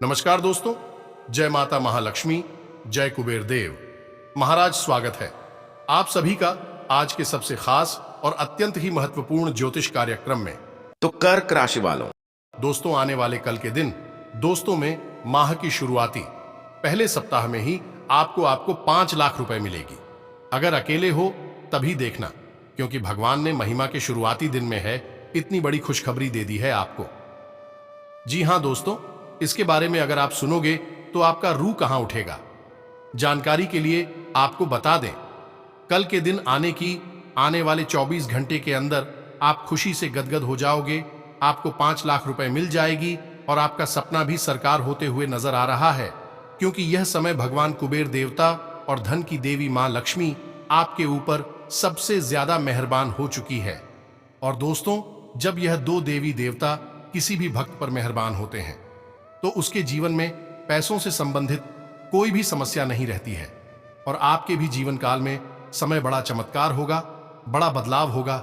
नमस्कार दोस्तों, जय माता महालक्ष्मी, जय कुबेर देव महाराज। स्वागत है आप सभी का आज के सबसे खास और अत्यंत ही महत्वपूर्ण ज्योतिष कार्यक्रम में। तो कर्क राशि वालों, दोस्तों, आने वाले कल के दिन दोस्तों में माह की शुरुआती पहले सप्ताह में ही आपको 5 लाख रुपए मिलेगी। अगर अकेले हो तभी देखना, क्योंकि भगवान ने महिमा के शुरुआती दिन में है इतनी बड़ी खुशखबरी दे दी है आपको। जी हां दोस्तों, इसके बारे में अगर आप सुनोगे तो आपका रूह कहां उठेगा। जानकारी के लिए आपको बता दें, कल के दिन आने वाले 24 घंटे के अंदर आप खुशी से गदगद हो जाओगे। आपको 5 लाख रुपए मिल जाएगी और आपका सपना भी साकार होते हुए नजर आ रहा है, क्योंकि यह समय भगवान कुबेर देवता और धन की देवी मां लक्ष्मी आपके ऊपर सबसे ज्यादा मेहरबान हो चुकी है। और दोस्तों, जब यह दो देवी देवता किसी भी भक्त पर मेहरबान होते हैं तो उसके जीवन में पैसों से संबंधित कोई भी समस्या नहीं रहती है और आपके भी जीवन काल में समय बड़ा चमत्कार होगा, बड़ा बदलाव होगा।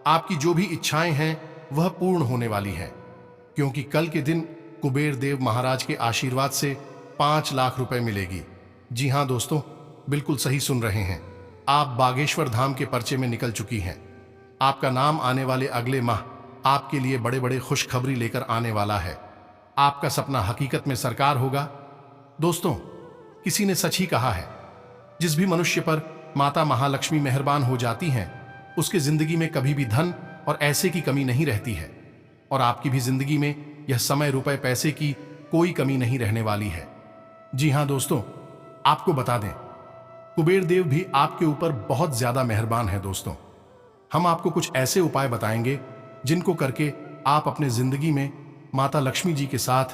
आपकी जो भी इच्छाएं हैं वह पूर्ण होने वाली हैं, क्योंकि कल के दिन कुबेर देव महाराज के आशीर्वाद से 5 लाख रुपए मिलेगी। जी हां दोस्तों, बिल्कुल सही सुन रहे हैं आप। बागेश्वर धाम के पर्चे में निकल चुकी हैं। आपका नाम आने वाले अगले माह आपके लिए बड़े बड़े खुशखबरी लेकर आने वाला है। आपका सपना हकीकत में साकार होगा। दोस्तों, किसी ने सच ही कहा है, जिस भी मनुष्य पर माता महालक्ष्मी मेहरबान हो जाती हैं उसके जिंदगी में कभी भी धन और ऐसे की कमी नहीं रहती है। और आपकी भी जिंदगी में यह समय, रुपए, पैसे की कोई कमी नहीं रहने वाली है। जी हां दोस्तों, आपको बता दें, कुबेर देव भी आपके ऊपर बहुत ज्यादा मेहरबान है। दोस्तों, हम आपको कुछ ऐसे उपाय बताएंगे जिनको करके आप अपने जिंदगी में माता लक्ष्मी जी के साथ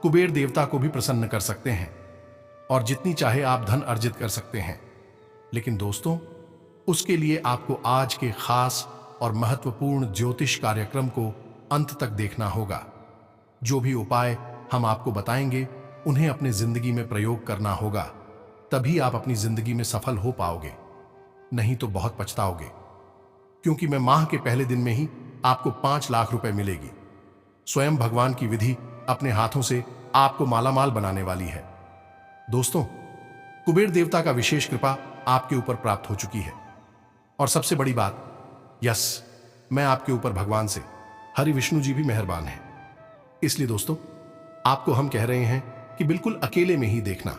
कुबेर देवता को भी प्रसन्न कर सकते हैं और जितनी चाहे आप धन अर्जित कर सकते हैं। लेकिन दोस्तों, उसके लिए आपको आज के खास और महत्वपूर्ण ज्योतिष कार्यक्रम को अंत तक देखना होगा। जो भी उपाय हम आपको बताएंगे उन्हें अपने जिंदगी में प्रयोग करना होगा, तभी आप अपनी जिंदगी में सफल हो पाओगे, नहीं तो बहुत पछताओगे। क्योंकि मैं माह के पहले दिन में ही आपको 5 लाख रुपए मिलेगी। स्वयं भगवान की विधि अपने हाथों से आपको मालामाल बनाने वाली है। दोस्तों, कुबेर देवता का विशेष कृपा आपके ऊपर प्राप्त हो चुकी है। और सबसे बड़ी बात, मैं आपके ऊपर भगवान से हरि विष्णु जी भी मेहरबान हैं। इसलिए दोस्तों, आपको हम कह रहे हैं कि बिल्कुल अकेले में ही देखना।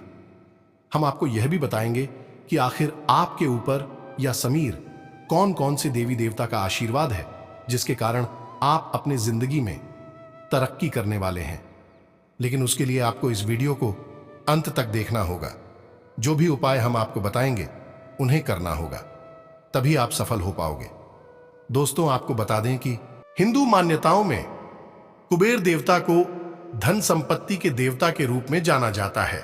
हम आपको यह भी बताएंगे कि आखिर आपके ऊपर या समीर कौन कौन से देवी देवता का आशीर्वाद है जिसके कारण आप अपने जिंदगी में तरक्की करने वाले हैं। लेकिन उसके लिए आपको इस वीडियो को अंत तक देखना होगा। जो भी उपाय हम आपको बताएंगे उन्हें करना होगा, तभी आप सफल हो पाओगे। दोस्तों, आपको बता दें कि हिंदू मान्यताओं में कुबेर देवता को धन संपत्ति के देवता के रूप में जाना जाता है।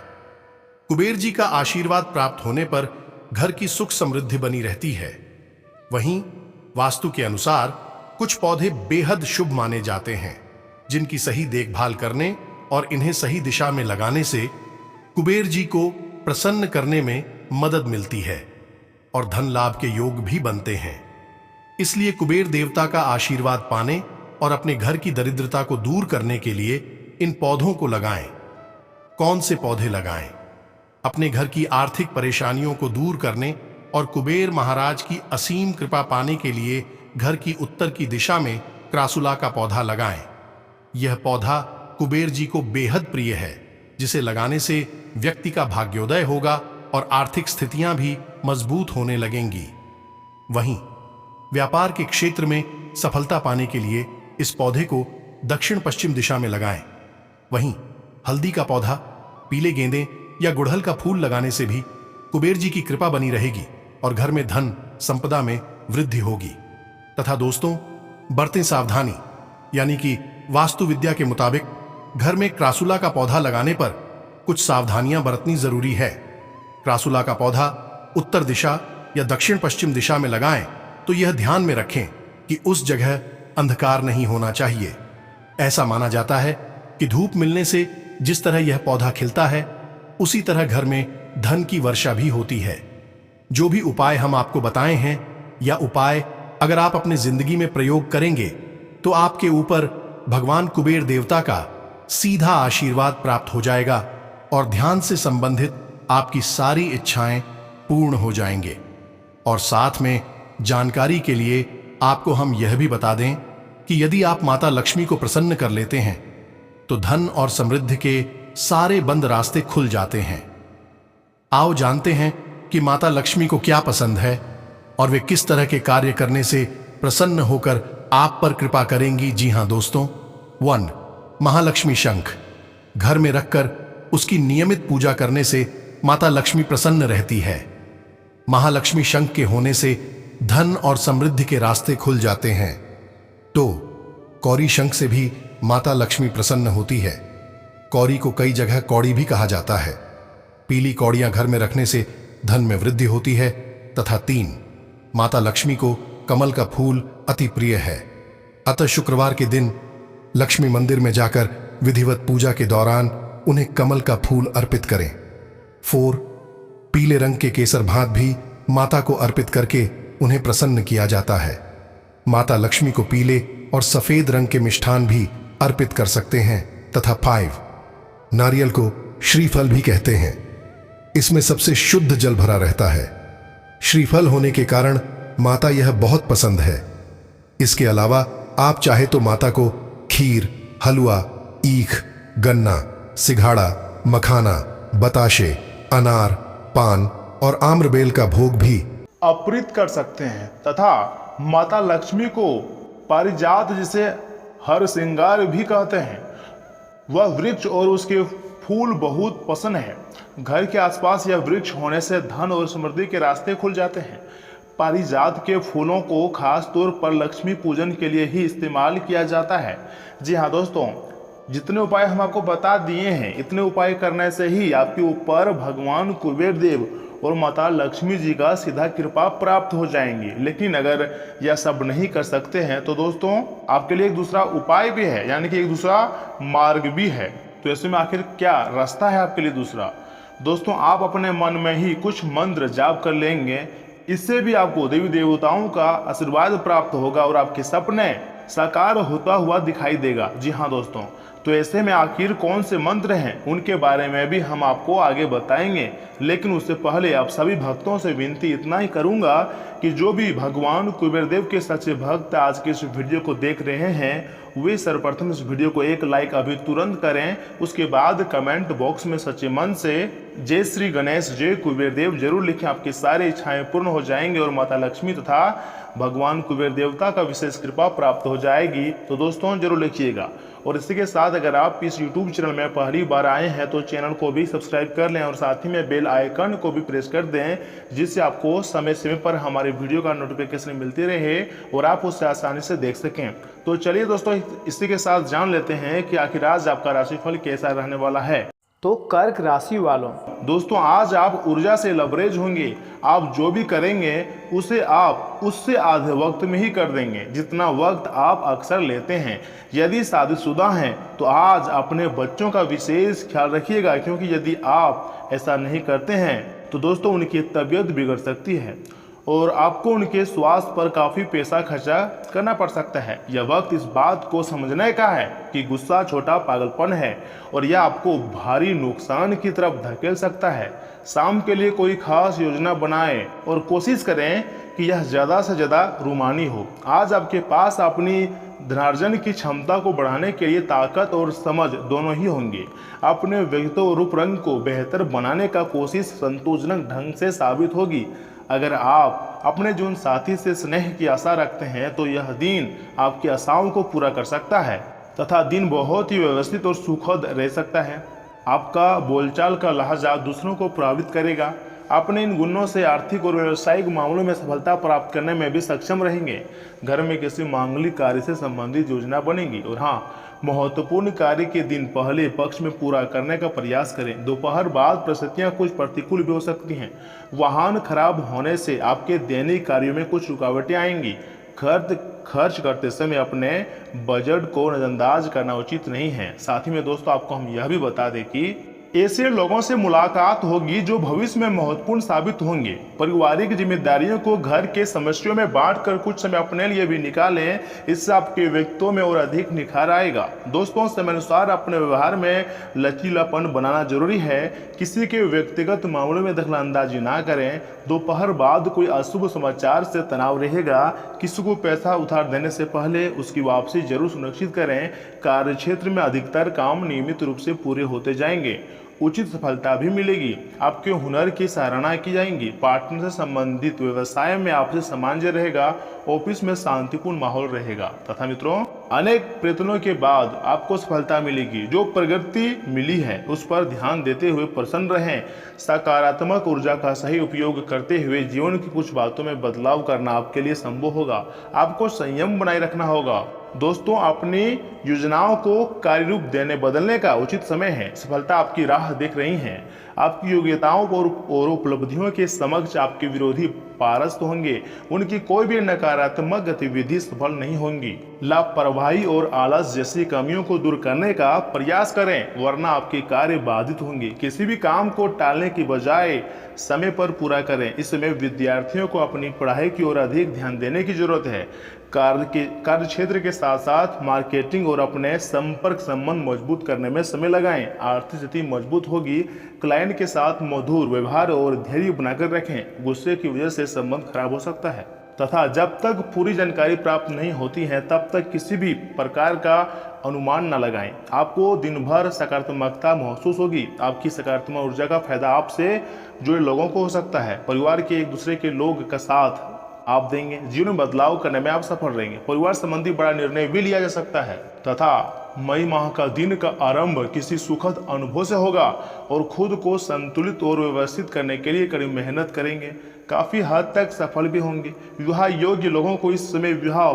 कुबेर जी का आशीर्वाद प्राप्त होने पर घर की सुख समृद्धि बनी रहती है। वहीं वास्तु के अनुसार कुछ पौधे बेहद शुभ माने जाते हैं, जिनकी सही देखभाल करने और इन्हें सही दिशा में लगाने से कुबेर जी को प्रसन्न करने में मदद मिलती है और धन लाभ के योग भी बनते हैं। इसलिए कुबेर देवता का आशीर्वाद पाने और अपने घर की दरिद्रता को दूर करने के लिए इन पौधों को लगाएं। कौन से पौधे लगाएं? अपने घर की आर्थिक परेशानियों को दूर करने और कुबेर महाराज की असीम कृपा पाने के लिए घर की उत्तर की दिशा में क्रासुला का पौधा लगाएं। यह पौधा कुबेर जी को बेहद प्रिय है, जिसे लगाने से व्यक्ति का भाग्योदय होगा और आर्थिक स्थितियां भी मजबूत होने लगेंगी। वहीं व्यापार के क्षेत्र में सफलता पाने के लिए इस पौधे को दक्षिण पश्चिम दिशा में लगाएं। वहीं हल्दी का पौधा, पीले गेंदे या गुड़हल का फूल लगाने से भी कुबेर जी की कृपा बनी रहेगी और घर में धन संपदा में वृद्धि होगी। तथा दोस्तों, बरतें सावधानी, यानी कि वास्तु विद्या के मुताबिक घर में क्रासुला का पौधा लगाने पर कुछ सावधानियां बरतनी जरूरी है। क्रासुला का पौधा उत्तर दिशा या दक्षिण पश्चिम दिशा में लगाएं तो यह ध्यान में रखें कि उस जगह अंधकार नहीं होना चाहिए। ऐसा माना जाता है कि धूप मिलने से जिस तरह यह पौधा खिलता है, उसी तरह घर में धन की वर्षा भी होती है। जो भी उपाय हम आपको बताए हैं या उपाय अगर आप अपनी जिंदगी में प्रयोग करेंगे तो आपके ऊपर भगवान कुबेर देवता का सीधा आशीर्वाद प्राप्त हो जाएगा और ध्यान से संबंधित आपकी सारी इच्छाएं पूर्ण हो जाएंगे। और साथ में जानकारी के लिए आपको हम यह भी बता दें कि यदि आप माता लक्ष्मी को प्रसन्न कर लेते हैं तो धन और समृद्धि के सारे बंद रास्ते खुल जाते हैं। आओ जानते हैं कि माता लक्ष्मी को क्या पसंद है और वे किस तरह के कार्य करने से प्रसन्न होकर आप पर कृपा करेंगी। जी हां दोस्तों, 1. महालक्ष्मी शंख। घर में रखकर उसकी नियमित पूजा करने से माता लक्ष्मी प्रसन्न रहती है। महालक्ष्मी शंख के होने से धन और समृद्धि के रास्ते खुल जाते हैं। 2. कौड़ी शंख से भी माता लक्ष्मी प्रसन्न होती है। कौड़ी को कई जगह कौड़ी भी कहा जाता है। पीली कौड़ियां घर में रखने से धन में वृद्धि होती है। तथा 3. माता लक्ष्मी को कमल का फूल अति प्रिय है, अतः शुक्रवार के दिन लक्ष्मी मंदिर में जाकर विधिवत पूजा के दौरान उन्हें कमल का फूल अर्पित करें। 4. पीले रंग के केसर भात भी माता को अर्पित करके उन्हें प्रसन्न किया जाता है। माता लक्ष्मी को पीले और सफेद रंग के मिष्ठान भी अर्पित कर सकते हैं। तथा 5. नारियल को श्रीफल भी कहते हैं। इसमें सबसे शुद्ध जल भरा रहता है। श्रीफल होने के कारण माता यह बहुत पसंद है। इसके अलावा आप चाहे तो माता को खीर, हलवा, ईख, गन्ना, सिघाड़ा, मखाना, बताशे, अनार, पान और आम्रबेल का भोग भी अर्पित कर सकते हैं। तथा माता लक्ष्मी को पारिजात जिसे हर श्रृंगार भी कहते हैं, वह वृक्ष और उसके फूल बहुत पसंद है। घर के आसपास यह वृक्ष होने से धन और समृद्धि के रास्ते खुल जाते हैं। पारिजात के फूलों को खास तौर पर लक्ष्मी पूजन के लिए ही इस्तेमाल किया जाता है। जी हाँ दोस्तों, जितने उपाय हम आपको बता दिए हैं, इतने उपाय करने से ही आपके ऊपर भगवान कुबेर देव और माता लक्ष्मी जी का सीधा कृपा प्राप्त हो जाएंगी। लेकिन अगर यह सब नहीं कर सकते हैं तो दोस्तों आपके लिए एक दूसरा उपाय भी है, यानी कि एक दूसरा मार्ग भी है। तो ऐसे में आखिर क्या रास्ता है आपके लिए दूसरा? दोस्तों, आप अपने मन में ही कुछ मंत्र जाप कर लेंगे। इससे भी आपको देवी देवताओं का आशीर्वाद प्राप्त होगा और आपके सपने साकार होता हुआ दिखाई देगा। जी हाँ दोस्तों, तो ऐसे में आखिर कौन से मंत्र हैं उनके बारे में भी हम आपको आगे बताएंगे। लेकिन उससे पहले आप सभी भक्तों से विनती इतना ही करूंगा कि जो भी भगवान कुबेर देव के सच्चे भक्त आज के इस वीडियो को देख रहे हैं, वे सर्वप्रथम इस वीडियो को एक लाइक अभी तुरंत करें। उसके बाद कमेंट बॉक्स में सच्चे मन से जय श्री गणेश, जय कुबेर देव जरूर लिखें। आपकी सारी इच्छाएं पूर्ण हो जाएंगी और माता लक्ष्मी तथा भगवान कुबेर देवता का विशेष कृपा प्राप्त हो जाएगी। तो दोस्तों जरूर लिखिएगा। और इसी के साथ अगर आप इस YouTube चैनल में पहली बार आए हैं तो चैनल को भी सब्सक्राइब कर लें और साथ ही में बेल आइकन को भी प्रेस कर दें, जिससे आपको समय समय पर हमारे वीडियो का नोटिफिकेशन मिलती रहे और आप उससे आसानी से देख सकें। तो चलिए दोस्तों, इसी के साथ जान लेते हैं कि आखिर आज आपका राशिफल कैसा रहने वाला है। तो कर्क राशि वालों, दोस्तों आज आप ऊर्जा से लबरेज होंगे। आप जो भी करेंगे उसे आप उससे आधे वक्त में ही कर देंगे जितना वक्त आप अक्सर लेते हैं। यदि शादीशुदा हैं तो आज अपने बच्चों का विशेष ख्याल रखिएगा, क्योंकि यदि आप ऐसा नहीं करते हैं तो दोस्तों उनकी तबीयत बिगड़ सकती है और आपको उनके स्वास्थ्य पर काफ़ी पैसा खर्चा करना पड़ सकता है। यह वक्त इस बात को समझने का है कि गुस्सा छोटा पागलपन है और यह आपको भारी नुकसान की तरफ धकेल सकता है। शाम के लिए कोई खास योजना बनाएं और कोशिश करें कि यह ज़्यादा से ज़्यादा रूमानी हो। आज आपके पास अपनी धनार्जन की क्षमता को बढ़ाने के लिए ताकत और समझ दोनों ही होंगे। अपने व्यक्तित्व और रूप रंग को बेहतर बनाने का कोशिश संतोषजनक ढंग से साबित होगी। अगर आप अपने जीवन साथी से स्नेह की आशा रखते हैं तो यह दिन आपकी आशाओं को पूरा कर सकता है तथा दिन बहुत ही व्यवस्थित और सुखद रह सकता है। आपका बोलचाल का लहजा दूसरों को प्रभावित करेगा। अपने इन गुणों से आर्थिक और व्यावसायिक मामलों में सफलता प्राप्त करने में भी सक्षम रहेंगे। घर में किसी मांगलिक कार्य से संबंधित योजना बनेगी और हाँ, महत्वपूर्ण कार्य के दिन पहले पक्ष में पूरा करने का प्रयास करें। दोपहर बाद परिस्थितियां कुछ प्रतिकूल भी हो सकती हैं। वाहन खराब होने से आपके दैनिक कार्यों में कुछ रुकावटें आएंगी। खर्च करते समय अपने बजट को नजरअंदाज करना उचित नहीं है। साथ ही में दोस्तों आपको हम यह भी बता दें कि ऐसे लोगों से मुलाकात होगी जो भविष्य में महत्वपूर्ण साबित होंगे। पारिवारिक जिम्मेदारियों को घर के समस्याओं में बांटकर कुछ समय अपने लिए भी निकालें, इससे आपके व्यक्तित्व में और अधिक निखार आएगा। दोस्तों, समय अनुसार अपने व्यवहार में लचीलापन बनाना जरूरी है। किसी के व्यक्तिगत मामलों में दखलंदाजी ना करें। दोपहर बाद कोई अशुभ समाचार से तनाव रहेगा। किसी को पैसा उधार देने से पहले उसकी वापसी जरूर सुनिश्चित करें। कार्यक्षेत्र में अधिकतर काम नियमित रूप से पूरे होते जाएंगे। उचित सफलता भी मिलेगी। आपके हुनर की सराहना की जाएगी। पार्टनर से संबंधित व्यवसाय में आपसे सामंजस्य रहेगा। ऑफिस में शांतिपूर्ण माहौल रहेगा। तथा मित्रों, अनेक प्रयत्नों के बाद आपको सफलता मिलेगी। जो प्रगति मिली है उस पर ध्यान देते हुए प्रसन्न रहें। सकारात्मक ऊर्जा का सही उपयोग करते हुए जीवन की कुछ बातों में बदलाव करना आपके लिए संभव होगा। आपको संयम बनाए रखना होगा। दोस्तों, अपनी योजनाओं को कार्य रूप देने बदलने का उचित समय है। सफलता आपकी राह देख रही है। आपकी योग्यताओं और उपलब्धियों के समक्ष आपके विरोधी पारस्त होंगे। उनकी कोई भी नकारात्मक गतिविधि सफल नहीं होंगी। लापरवाही और आलस जैसी कमियों को दूर करने का प्रयास करें, वरना आपके कार्य बाधित होंगे। किसी भी काम को टालने की बजाय समय पर पूरा करें। इस समय विद्यार्थियों को अपनी पढ़ाई की ओर अधिक ध्यान देने की जरूरत है। कार्य क्षेत्र के साथ साथ मार्केटिंग और अपने संपर्क संबंध मजबूत करने में समय लगाएं। आर्थिक स्थिति मजबूत होगी। क्लाइंट के साथ मधुर व्यवहार और धैर्य बनाकर रखें। गुस्से की वजह से संबंध खराब हो सकता है। तथा जब तक पूरी जानकारी प्राप्त नहीं होती है तब तक किसी भी प्रकार का अनुमान न लगाएं। आपको दिन भर सकारात्मकता महसूस होगी। आपकी सकारात्मक ऊर्जा का फायदा आपसे जुड़े लोगों को हो सकता है। परिवार के एक दूसरे के लोग का साथ आप देंगे। जीवन में बदलाव करने में आप सफल रहेंगे। परिवार संबंधी बड़ा निर्णय भी लिया जा सकता है। तथा मई माह का दिन का आरंभ किसी सुखद अनुभव से होगा और खुद को संतुलित और व्यवस्थित करने के लिए कड़ी मेहनत करेंगे। काफी हद तक सफल भी होंगे। विवाह योग्य लोगों को इस समय विवाह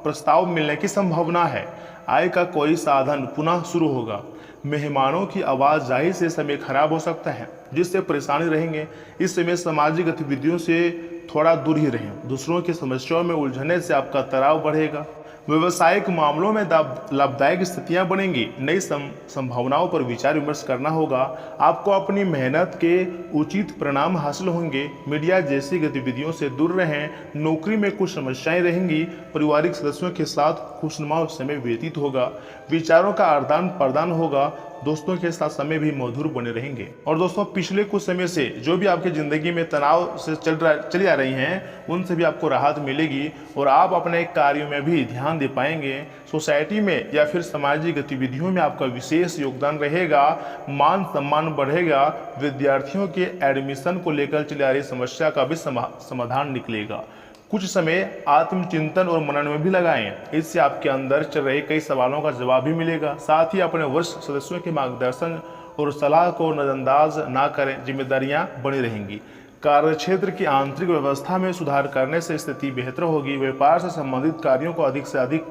प्रस्ताव मिलने की संभावना है। आय का कोई साधन पुनः शुरू होगा। मेहमानों की आवाजाही से समय खराब हो सकता है, जिससे परेशानी रहेंगे। इस समय सामाजिक गतिविधियों से थोड़ा दूर ही रहें। दूसरों की समस्याओं में उलझने से आपका तनाव बढ़ेगा। व्यवसायिक मामलों में लाभदायक स्थितियां बनेंगी। नई संभावनाओं पर विचार विमर्श करना होगा। आपको अपनी मेहनत के उचित परिणाम हासिल होंगे। मीडिया जैसी गतिविधियों से दूर रहें। नौकरी में कुछ समस्याएं रहेंगी। पारिवारिक सदस्यों के साथ खुशनुमा समय व्यतीत होगा। विचारों का आदान प्रदान होगा। दोस्तों के साथ समय भी मधुर बने रहेंगे। और दोस्तों, पिछले कुछ समय से जो भी आपके जिंदगी में तनाव से चली आ रही हैं, उनसे भी आपको राहत मिलेगी और आप अपने कार्यों में भी ध्यान दे पाएंगे। सोसाइटी में या फिर सामाजिक गतिविधियों में आपका विशेष योगदान रहेगा। मान सम्मान बढ़ेगा। विद्यार्थियों के एडमिशन को लेकर चली आ रही समस्या का भी समाधान निकलेगा। कुछ समय आत्मचिंतन और मनन में भी लगाएं। इससे आपके अंदर चल रहे कई सवालों का जवाब भी मिलेगा। साथ ही अपने वरिष्ठ सदस्यों के मार्गदर्शन और सलाह को नजरअंदाज ना करें। जिम्मेदारियां बनी रहेंगी। कार्यक्षेत्र की आंतरिक व्यवस्था में सुधार करने से स्थिति बेहतर होगी। व्यापार से संबंधित कार्यों को अधिक से अधिक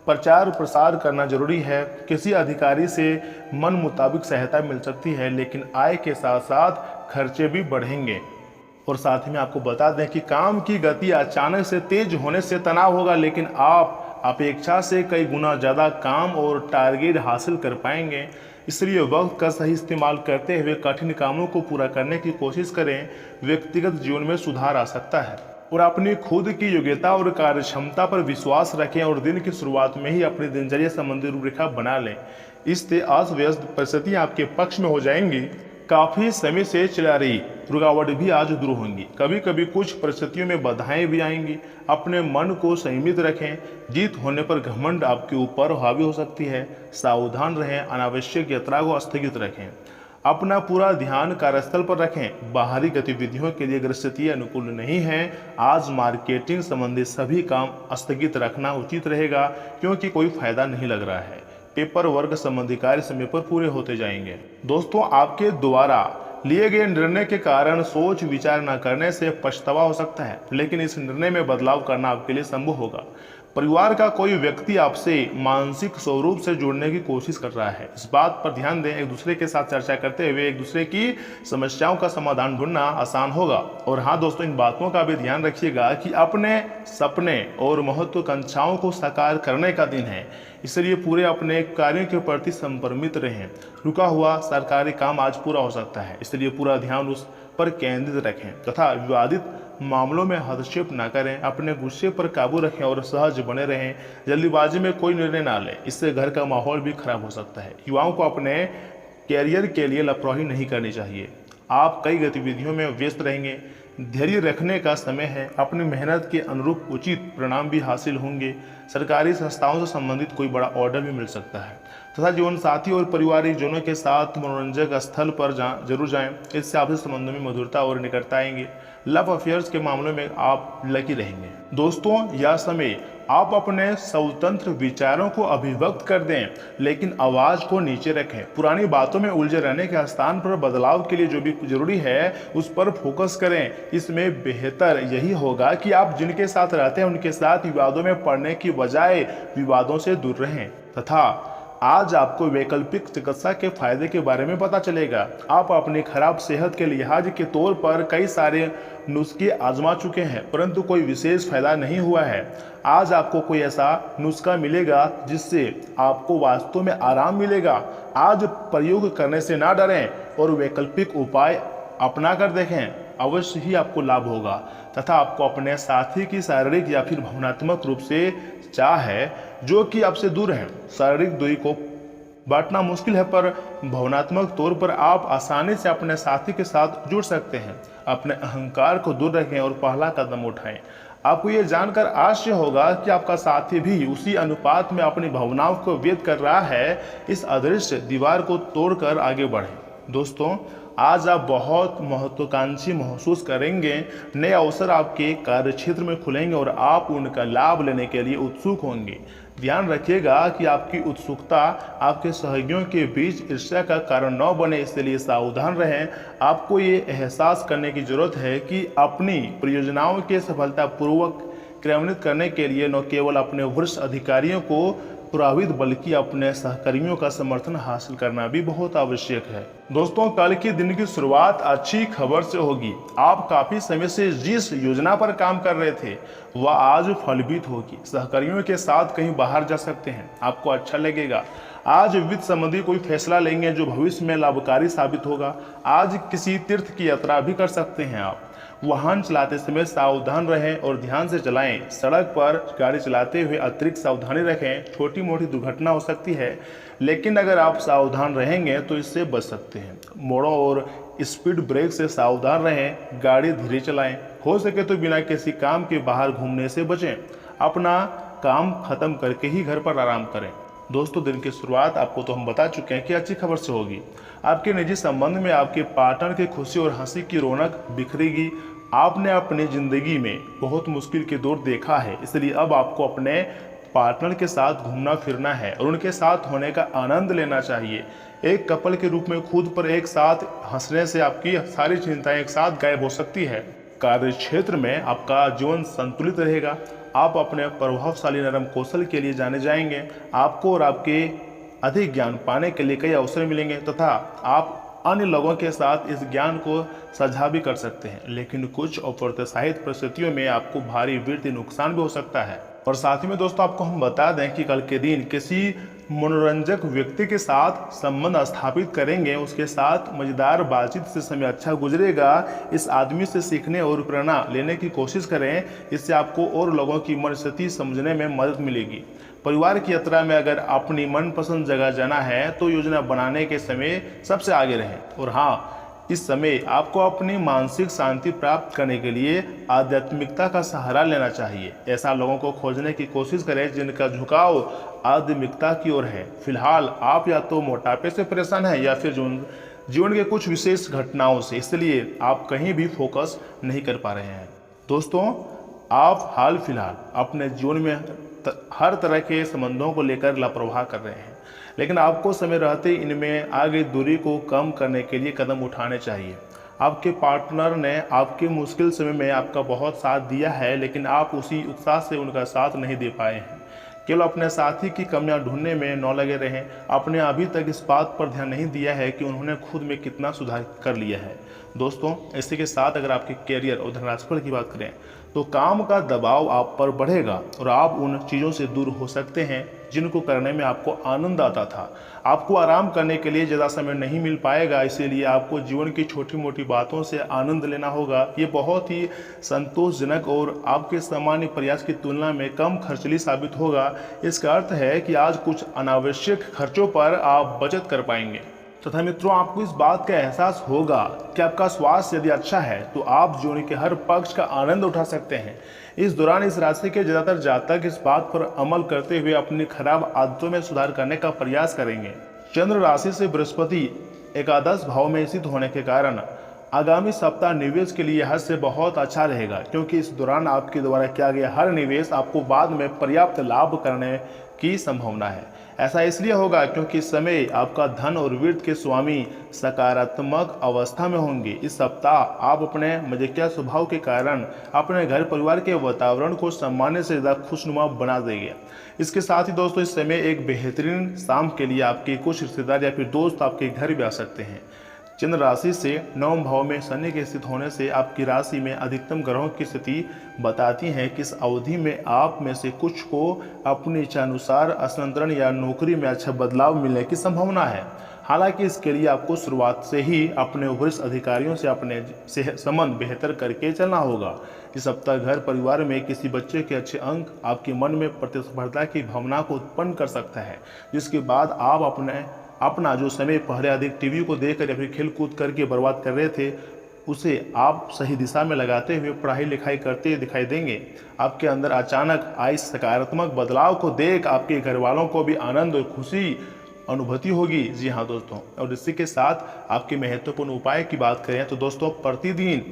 प्रचार प्रसार करना जरूरी है। किसी अधिकारी से मन मुताबिक सहायता मिल सकती है, लेकिन आय के साथ साथ खर्चे भी बढ़ेंगे। और साथ ही में आपको बता दें कि काम की गति अचानक से तेज होने से तनाव होगा, लेकिन आप अपेक्षा से कई गुना ज़्यादा काम और टारगेट हासिल कर पाएंगे। इसलिए वक्त का सही इस्तेमाल करते हुए कठिन कामों को पूरा करने की कोशिश करें। व्यक्तिगत जीवन में सुधार आ सकता है। और अपनी खुद की योग्यता और कार्य क्षमता पर विश्वास रखें और दिन की शुरुआत में ही अपनी दिनचर्या संबंधी रूपरेखा बना लें। इससे अस्त व्यस्त परिस्थितियाँ आपके पक्ष में हो जाएंगी। काफी समय से चला रही रुकावट भी आज दूर होंगी। कभी कभी कुछ परिस्थितियों में बाधाएं भी आएंगी। अपने मन को संयमित रखें। जीत होने पर घमंड आपके ऊपर हावी हो सकती है। सावधान रहें। अनावश्यक यात्रा को स्थगित रखें। अपना पूरा ध्यान कार्यस्थल पर रखें। बाहरी गतिविधियों के लिए अगर स्थिति अनुकूल नहीं है, आज मार्केटिंग संबंधी सभी काम स्थगित रखना उचित रहेगा, क्योंकि कोई फायदा नहीं लग रहा है। पेपर वर्क संबंधी कार्य समय पर पूरे होते जाएंगे। दोस्तों, आपके द्वारा लिए गए निर्णय के कारण सोच विचार न करने से पछतावा हो सकता है, लेकिन इस निर्णय में बदलाव करना आपके लिए संभव होगा। परिवार का कोई व्यक्ति आपसे मानसिक स्वरूप से जुड़ने की कोशिश कर रहा है। इस बात पर ध्यान दें, एक दूसरे के साथ चर्चा करते हुए एक दूसरे की समस्याओं का समाधान ढूंढना आसान होगा। और हाँ दोस्तों, इन बातों का भी ध्यान रखिएगा कि अपने सपने और महत्वाकांक्षाओं को साकार करने का दिन है, इसलिए पूरे अपने कार्यों के प्रति समर्पित रहें। रुका हुआ सरकारी काम आज पूरा हो सकता है, इसलिए पूरा ध्यान उस पर केंद्रित रखें तथा विवादित मामलों में हस्तक्षेप न करें। अपने गुस्से पर काबू रखें और सहज बने रहें। जल्दीबाजी में कोई निर्णय ना लें, इससे घर का माहौल भी खराब हो सकता है। युवाओं को अपने कैरियर के लिए लापरवाही नहीं करनी चाहिए। आप कई गतिविधियों में व्यस्त रहेंगे। धैर्य रखने का समय है। अपनी मेहनत के अनुरूप उचित परिणाम भी हासिल होंगे। सरकारी संस्थाओं से संबंधित कोई बड़ा ऑर्डर भी मिल सकता है तथा जीवन साथी और पारिवारिक जनों के साथ मनोरंजक स्थल पर जरूर जाएं। इससे आपसे संबंधों में मधुरता और निकटता आएंगे। लव अफेयर्स के मामलों में आप लकी रहेंगे। दोस्तों, यह समय आप अपने स्वतंत्र विचारों को अभिव्यक्त कर दें, लेकिन आवाज को नीचे रखें। पुरानी बातों में उलझे रहने के स्थान पर बदलाव के लिए जो भी जरूरी है उस पर फोकस करें। इसमें बेहतर यही होगा कि आप जिनके साथ रहते हैं उनके साथ विवादों में पड़ने की बजाय विवादों से दूर रहें। तथा आज आपको वैकल्पिक चिकित्सा के फायदे के बारे में पता चलेगा। आप अपनी खराब सेहत के लिहाज के तौर पर कई सारे नुस्खे आजमा चुके हैं, परंतु कोई विशेष फायदा नहीं हुआ है। आज आपको कोई ऐसा नुस्खा मिलेगा जिससे आपको वास्तव में आराम मिलेगा। आज प्रयोग करने से ना डरें और वैकल्पिक उपाय अपना कर देखें, अवश्य ही आपको लाभ होगा। तथा आपको अपने साथी की शारीरिक या फिर भावनात्मक रूप से चाह है जो कि आपसे दूर है। शारीरिक दूरी को बांटना मुश्किल है, पर भावनात्मक तौर पर आप आसानी से अपने साथी के साथ जुड़ सकते हैं। अपने अहंकार को दूर रखें और पहला कदम उठाएं। आपको ये जानकर आश्चर्य होगा कि आपका साथी भी उसी अनुपात में अपनी भावनाओं को व्यक्त कर रहा है। इस अदृश्य दीवार को तोड़कर आगे बढ़ें। दोस्तों, आज आप बहुत महत्वाकांक्षी महसूस करेंगे। नए अवसर आपके कार्यक्षेत्र में खुलेंगे और आप उनका लाभ लेने के लिए उत्सुक होंगे। ध्यान रखिएगा कि आपकी उत्सुकता आपके सहयोगियों के बीच ईर्ष्या का कारण न बने, इसलिए सावधान रहें। आपको ये एहसास करने की जरूरत है कि अपनी परियोजनाओं के सफलतापूर्वक क्रियान्वित करने के लिए न केवल अपने वरिष्ठ अधिकारियों को प्रभावित बल्कि अपने सहकर्मियों का समर्थन हासिल करना भी बहुत आवश्यक है। दोस्तों, कल के दिन की शुरुआत अच्छी खबर से होगी। आप काफी समय से जिस योजना पर काम कर रहे थे वह आज फलभूत होगी। सहकर्मियों के साथ कहीं बाहर जा सकते हैं, आपको अच्छा लगेगा। आज वित्त संबंधी कोई फैसला लेंगे जो भविष्य में लाभकारी साबित होगा। आज किसी तीर्थ की यात्रा भी कर सकते हैं आप। वाहन चलाते समय सावधान रहें और ध्यान से चलाएं। सड़क पर गाड़ी चलाते हुए अतिरिक्त सावधानी रखें। छोटी मोटी दुर्घटना हो सकती है, लेकिन अगर आप सावधान रहेंगे तो इससे बच सकते हैं। मोड़ों और स्पीड ब्रेक से सावधान रहें। गाड़ी धीरे चलाएं। हो सके तो बिना किसी काम के बाहर घूमने से बचें। अपना काम खत्म करके ही घर पर आराम करें। दोस्तों, दिन की शुरुआत आपको तो हम बता चुके हैं कि अच्छी खबर से होगी। आपके निजी संबंध में आपके पार्टनर की खुशी और हंसी की रौनक बिखरेगी। आपने अपनी जिंदगी में बहुत मुश्किल के दौर देखा है, इसलिए अब आपको अपने पार्टनर के साथ घूमना फिरना है और उनके साथ होने का आनंद लेना चाहिए। एक कपल के रूप में खुद पर एक साथ हंसने से आपकी सारी चिंताएं एक साथ गायब हो सकती है। कार्य क्षेत्र में आपका जीवन संतुलित रहेगा। आप अपने प्रभावशाली नरम कौशल के लिए जाने जाएंगे। आपको और आपके अधिक ज्ञान पाने के लिए कई अवसर मिलेंगे तथा आप अन्य लोगों के साथ इस ज्ञान को साझा भी कर सकते हैं। लेकिन कुछ अप्रत्याशित परिस्थितियों में आपको भारी वित्तीय नुकसान भी हो सकता है। और साथ ही में दोस्तों, आपको हम बता दें कि कल के दिन किसी मनोरंजक व्यक्ति के साथ संबंध स्थापित करेंगे। उसके साथ मजेदार बातचीत से समय अच्छा गुजरेगा। इस आदमी से सीखने और प्रेरणा लेने की कोशिश करें। इससे आपको और लोगों की मनस्थिति समझने में मदद मिलेगी। परिवार की यात्रा में अगर अपनी मनपसंद जगह जाना है तो योजना बनाने के समय सबसे आगे रहें। और हाँ, इस समय आपको अपनी मानसिक शांति प्राप्त करने के लिए आध्यात्मिकता का सहारा लेना चाहिए। ऐसा लोगों को खोजने की कोशिश करें जिनका झुकाव आध्यात्मिकता की ओर है। फिलहाल आप या तो मोटापे से परेशान हैं या फिर जीवन के कुछ विशेष घटनाओं से, इसलिए आप कहीं भी फोकस नहीं कर पा रहे हैं। दोस्तों, आप हाल फिलहाल अपने जीवन में हर तरह के संबंधों को लेकर लापरवाह कर रहे हैं, लेकिन आपको समय रहते इनमें आ गई दूरी को कम करने के लिए कदम उठाने चाहिए। आपके पार्टनर ने आपके मुश्किल समय में आपका बहुत साथ दिया है, लेकिन आप उसी उत्साह से उनका साथ नहीं दे पाए हैं। केवल अपने साथी की कमियां ढूंढने में न लगे रहें। आपने अभी तक इस बात पर ध्यान नहीं दिया है कि उन्होंने खुद में कितना सुधार कर लिया है। दोस्तों, इसी के साथ अगर आपके कैरियर और धनराशिफल की बात करें तो काम का दबाव आप पर बढ़ेगा और आप उन चीज़ों से दूर हो सकते हैं जिनको करने में आपको आनंद आता था। आपको आराम करने के लिए ज़्यादा समय नहीं मिल पाएगा, इसीलिए आपको जीवन की छोटी मोटी बातों से आनंद लेना होगा। ये बहुत ही संतोषजनक और आपके सामान्य प्रयास की तुलना में कम खर्चीली साबित होगा। इसका अर्थ है कि आज कुछ अनावश्यक खर्चों पर आप बचत कर पाएंगे तथा मित्रों, आपको इस बात का एहसास होगा कि आपका स्वास्थ्य यदि अच्छा है तो आप जीवन के हर पक्ष का आनंद उठा सकते हैं। इस दौरान इस राशि के ज़्यादातर जातक इस बात पर अमल करते हुए अपनी खराब आदतों में सुधार करने का प्रयास करेंगे। चंद्र राशि से बृहस्पति एकादश भाव में स्थित होने के कारण आगामी सप्ताह निवेश के लिए हद से बहुत अच्छा रहेगा, क्योंकि इस दौरान आपके द्वारा किया गया हर निवेश आपको बाद में पर्याप्त लाभ करने की संभावना है। ऐसा इसलिए होगा क्योंकि इस समय आपका धन और वित्त के स्वामी सकारात्मक अवस्था में होंगे। इस सप्ताह आप अपने मजाकिया स्वभाव के कारण अपने घर परिवार के वातावरण को सामान्य से ज़्यादा खुशनुमा बना देंगे। इसके साथ ही दोस्तों, इस समय एक बेहतरीन शाम के लिए आपके कुछ रिश्तेदार या फिर दोस्त आपके घर भी आ सकते हैं। चंद्र राशि से नवम भाव में शनि के स्थित होने से आपकी राशि में अधिकतम ग्रहों की स्थिति बताती है कि इस अवधि में आप में से कुछ को अपनी इच्छा अनुसार स्थानांतरण या नौकरी में अच्छा बदलाव मिलने की संभावना है। हालांकि इसके लिए आपको शुरुआत से ही अपने वरिष्ठ अधिकारियों से अपने संबंध बेहतर करके चलना होगा। इस सप्ताह घर परिवार में किसी बच्चे के अच्छे अंक आपके मन में प्रतिस्पर्धा की भावना को उत्पन्न कर सकता है, जिसके बाद आप अपना जो समय पहले अधिक टीवी को देखकर या फिर खेल कूद करके बर्बाद कर रहे थे, उसे आप सही दिशा में लगाते हुए पढ़ाई लिखाई करते दिखाई देंगे। आपके अंदर अचानक आए सकारात्मक बदलाव को देख आपके घर वालों को भी आनंद और खुशी अनुभूति होगी। जी हाँ दोस्तों, और इसी के साथ आपके महत्वपूर्ण उपाय की बात करें तो दोस्तों, प्रतिदिन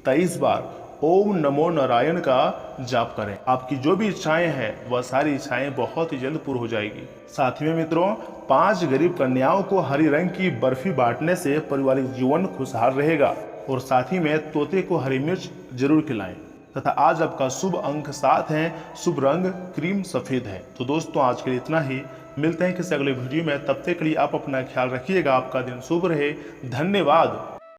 23 बार ओम नमो नारायण का जाप करें। आपकी जो भी इच्छाएं हैं वह सारी इच्छाएं बहुत ही जल्द पूर्ण हो जाएगी। साथ में मित्रों, 5 गरीब कन्याओं को हरी रंग की बर्फी बांटने से पारिवारिक जीवन खुशहाल रहेगा और साथ ही में तोते को हरी मिर्च जरूर खिलाएं। तथा आज आपका शुभ अंक 7 है, शुभ रंग क्रीम सफेद है। तो दोस्तों, आज के लिए इतना ही। मिलते हैं किसी अगले वीडियो में, तब तक के लिए आप अपना ख्याल रखिएगा। आपका दिन शुभ रहे। धन्यवाद।